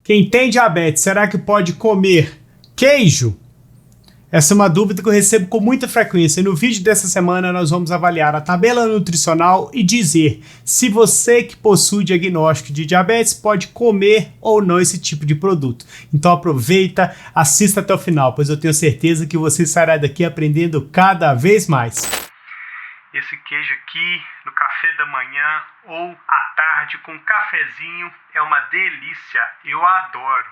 Quem tem diabetes, será que pode comer queijo? Essa é uma dúvida que eu recebo com muita frequência. No vídeo dessa semana nós vamos avaliar a tabela nutricional e dizer se você que possui diagnóstico de diabetes pode comer ou não esse tipo de produto. Então aproveita, assista até o final, pois eu tenho certeza que você sairá daqui aprendendo cada vez mais. Esse queijo aqui no café da manhã ou à tarde com um cafezinho é uma delícia, eu adoro.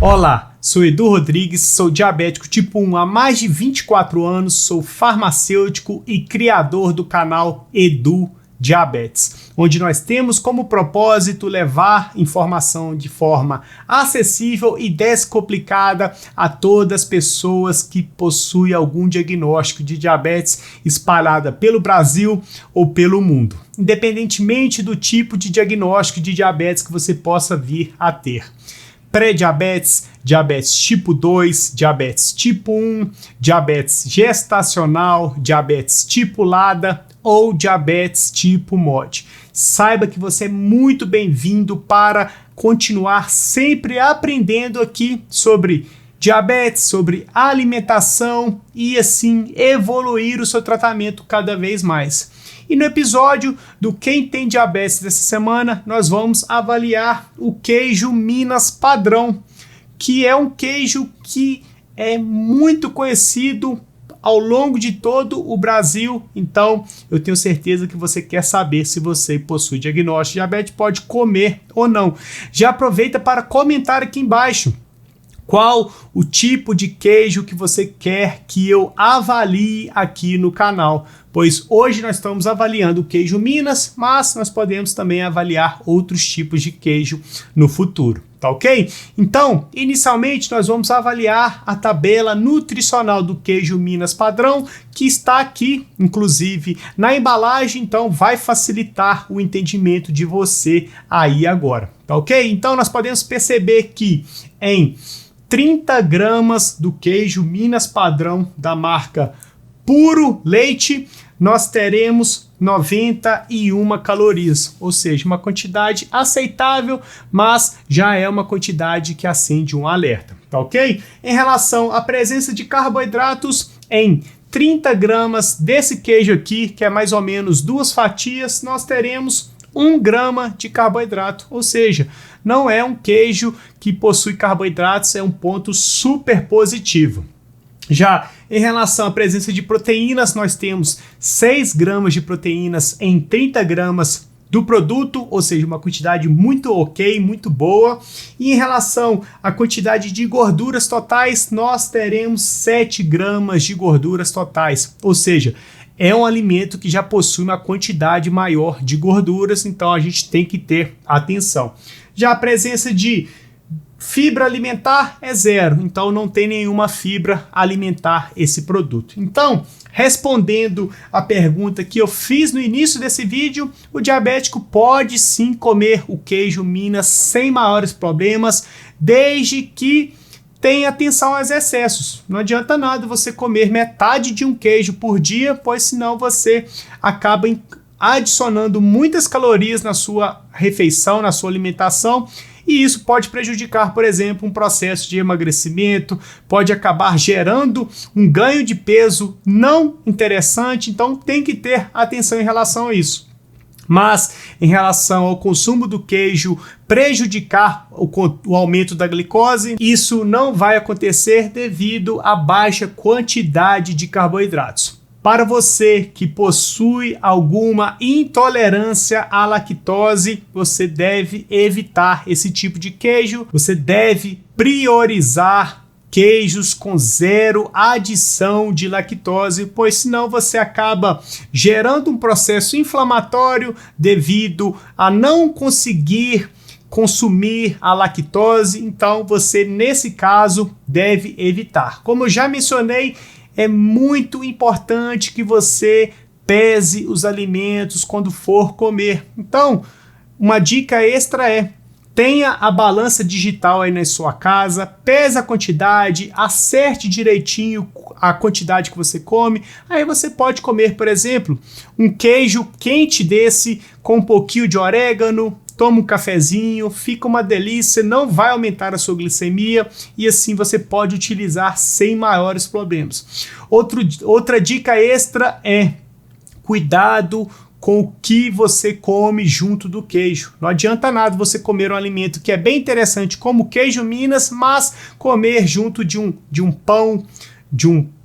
Olá, sou Edu Rodrigues, sou diabético tipo 1 há mais de 24 anos, sou farmacêutico e criador do canal Edu Diabetes, onde nós temos como propósito levar informação de forma acessível e descomplicada a todas as pessoas que possuem algum diagnóstico de diabetes espalhada pelo Brasil ou pelo mundo, independentemente do tipo de diagnóstico de diabetes que você possa vir a ter. Pré-diabetes, diabetes tipo 2, diabetes tipo 1, diabetes gestacional, diabetes tipo LADA ou diabetes tipo MOD. Saiba que você é muito bem-vindo para continuar sempre aprendendo aqui sobre diabetes, sobre alimentação e assim evoluir o seu tratamento cada vez mais. E no episódio do Quem Tem Diabetes dessa semana, nós vamos avaliar o queijo Minas Padrão, que é um queijo que é muito conhecido ao longo de todo o Brasil. Então, eu tenho certeza que você quer saber se você possui diagnóstico de diabetes, pode comer ou não. Já aproveita para comentar aqui embaixo qual o tipo de queijo que você quer que eu avalie aqui no canal, pois hoje nós estamos avaliando o queijo Minas, mas nós podemos também avaliar outros tipos de queijo no futuro, tá ok? Então, inicialmente nós vamos avaliar a tabela nutricional do queijo Minas Padrão, que está aqui, inclusive, na embalagem, então vai facilitar o entendimento de você aí agora, tá ok? Então nós podemos perceber que em 30 gramas do queijo Minas Padrão da marca Puro Leite, nós teremos 91 calorias, ou seja, uma quantidade aceitável, mas já é uma quantidade que acende um alerta, tá ok? Em relação à presença de carboidratos, em 30 gramas desse queijo aqui, que é mais ou menos 2 fatias, nós teremos 1 grama de carboidrato, ou seja, não é um queijo que possui carboidratos, é um ponto super positivo. Já em relação à presença de proteínas, nós temos 6 gramas de proteínas em 30 gramas do produto, ou seja, uma quantidade muito ok, muito boa. E em relação à quantidade de gorduras totais, nós teremos 7 gramas de gorduras totais, ou seja, é um alimento que já possui uma quantidade maior de gorduras, então a gente tem que ter atenção. Já a presença de fibra alimentar é 0, então não tem nenhuma fibra alimentar esse produto. Então, respondendo a pergunta que eu fiz no início desse vídeo, o diabético pode sim comer o queijo Minas sem maiores problemas, desde que tenha atenção aos excessos. Não adianta nada você comer metade de um queijo por dia, pois senão você acaba adicionando muitas calorias na sua refeição, na sua alimentação, e isso pode prejudicar, por exemplo, um processo de emagrecimento, pode acabar gerando um ganho de peso não interessante, então tem que ter atenção em relação a isso. Mas em relação ao consumo do queijo prejudicar o aumento da glicose, isso não vai acontecer devido à baixa quantidade de carboidratos. Para você que possui alguma intolerância à lactose, você deve evitar esse tipo de queijo, você deve priorizar queijos com 0 adição de lactose, pois senão você acaba gerando um processo inflamatório devido a não conseguir consumir a lactose, então você nesse caso deve evitar. Como eu já mencionei, é muito importante que você pese os alimentos quando for comer. Então, uma dica extra é: Tenha a balança digital aí na sua casa, pesa a quantidade, acerte direitinho a quantidade que você come. Aí você pode comer, por exemplo, um queijo quente desse com um pouquinho de orégano, toma um cafezinho, fica uma delícia, não vai aumentar a sua glicemia e assim você pode utilizar sem maiores problemas. Outra dica extra é cuidado com o que você come junto do queijo. Não adianta nada você comer um alimento que é bem interessante como queijo Minas, mas comer junto de um pão,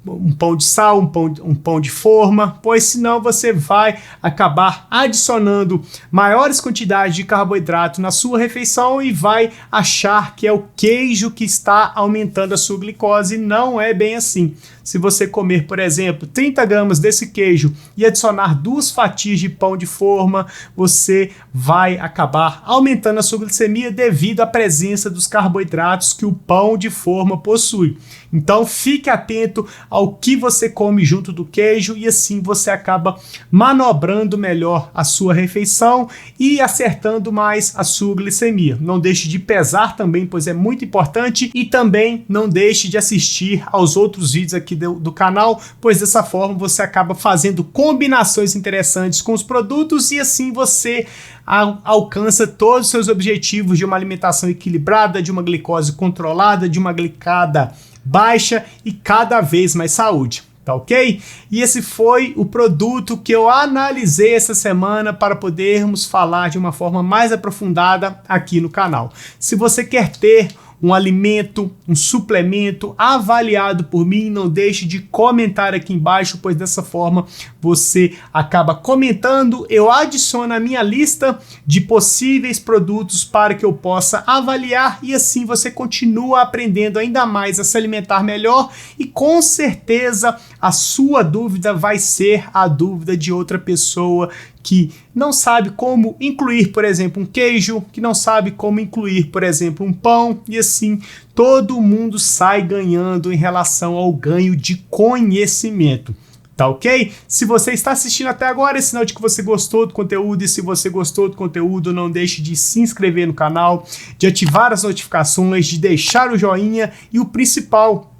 um pão de sal, um pão de forma, pois senão você vai acabar adicionando maiores quantidades de carboidrato na sua refeição e vai achar que é o queijo que está aumentando a sua glicose. Não é bem assim. Se você comer, por exemplo, 30 gramas desse queijo e adicionar 2 fatias de pão de forma, você vai acabar aumentando a sua glicemia devido à presença dos carboidratos que o pão de forma possui. Então fique atento ao que você come junto do queijo e assim você acaba manobrando melhor a sua refeição e acertando mais a sua glicemia. Não deixe de pesar também, pois é muito importante, e também não deixe de assistir aos outros vídeos aqui do canal, pois dessa forma você acaba fazendo combinações interessantes com os produtos e assim você alcança todos os seus objetivos de uma alimentação equilibrada, de uma glicose controlada, de uma glicada baixa e cada vez mais saúde. Tá ok? E esse foi o produto que eu analisei essa semana para podermos falar de uma forma mais aprofundada aqui no canal. Se você quer ter um alimento, um suplemento avaliado por mim, não deixe de comentar aqui embaixo, pois dessa forma você acaba comentando, eu adiciono a minha lista de possíveis produtos para que eu possa avaliar e assim você continua aprendendo ainda mais a se alimentar melhor e com certeza a sua dúvida vai ser a dúvida de outra pessoa que não sabe como incluir, por exemplo, um queijo, que não sabe como incluir, por exemplo, um pão, e assim todo mundo sai ganhando em relação ao ganho de conhecimento. Tá ok? Se você está assistindo até agora, é sinal de que você gostou do conteúdo, e se você gostou do conteúdo, não deixe de se inscrever no canal, de ativar as notificações, de deixar o joinha e o principal,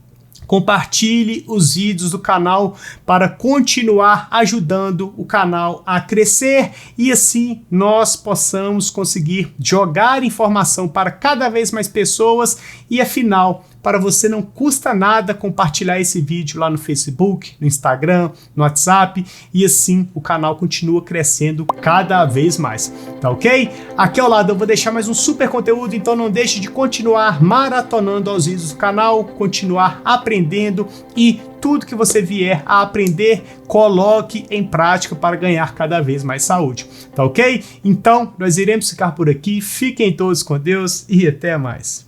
compartilhe os vídeos do canal para continuar ajudando o canal a crescer e assim nós possamos conseguir jogar informação para cada vez mais pessoas e afinal, para você não custa nada compartilhar esse vídeo lá no Facebook, no Instagram, no WhatsApp e assim o canal continua crescendo cada vez mais, tá ok? Aqui ao lado eu vou deixar mais um super conteúdo, então não deixe de continuar maratonando aos vídeos do canal, continuar aprendendo e tudo que você vier a aprender, coloque em prática para ganhar cada vez mais saúde, tá ok? Então nós iremos ficar por aqui, fiquem todos com Deus e até mais.